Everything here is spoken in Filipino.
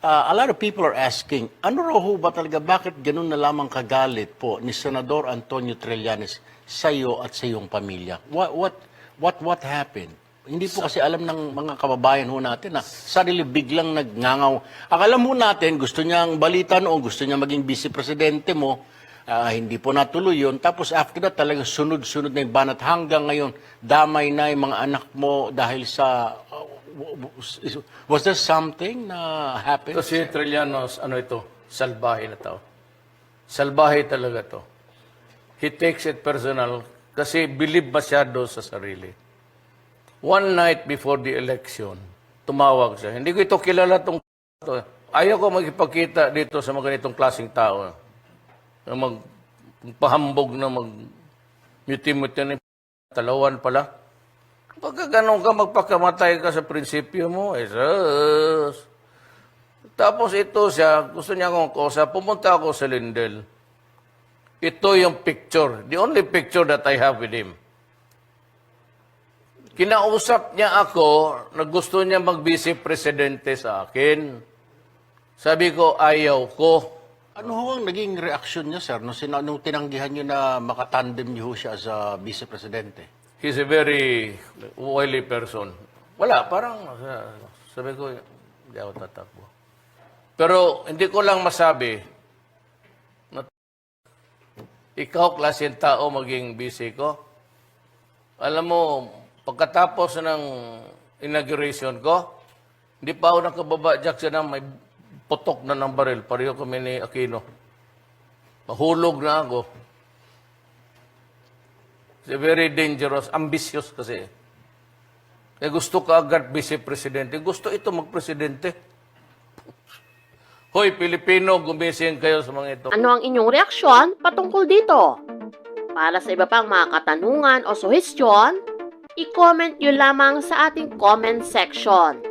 A lot of people are asking, ano raw ho ba talaga, bakit ganun na lamang kagalit po ni Senador Antonio Trillanes sa iyo at sa iyong pamilya? What happened? Hindi po kasi alam ng mga kababayan ho natin na sarili biglang nagngangaw. Akala mo natin, gusto niyang balita noon, gusto niya maging vice-presidente mo, hindi po natuloy yun. Tapos after that, talagang sunod-sunod na yung banat. Hanggang ngayon, damay na yung mga anak mo dahil sa... was there something na happened? Ito si Trillanos, ano ito? Salbahe na tao. Salbahe talaga to. He takes it personal kasi believe masyado sa sarili. One night before the election, tumawag siya. Hindi ko ito kilala itong to. Ayaw ko magipagkita dito sa mga ganitong klaseng tao. Na magpahambog na mag-muti-muti na talawan pala. Pagka ganun ka, magpakamatay ka sa prinsipyo mo, sus. Tapos ito siya, gusto niya akong kosa, pumunta ako sa Lindel. Ito yung picture, the only picture that I have with him. Kinausap niya ako na gusto niya mag-vice-presidente sa akin. Sabi ko, ayaw ko. Ano ho ang naging reaksyon niya, sir, nung tinanggihan niyo na makatandem niyo ho siya as a vice-presidente? He's a very wily person. Wala, parang sabi ko, hindi ako tatakbo. Pero hindi ko lang masabi na ikaw, klaseng tao, maging busy ko. Alam mo, pagkatapos ng inauguration ko, hindi pa ako nakababa, Jackson, na may putok na ng baril. Pareho kami ni Aquino. Mahulog na ako. It's very dangerous, ambitious kasi. Kaya gusto ka agad vice-presidente. Gusto ito mag-presidente. Hoy, Pilipino, gumising kayo sa mga ito. Ano ang inyong reaksyon patungkol dito? Para sa iba pang mga katanungan o suhestyon, i-comment nyo lamang sa ating comment section.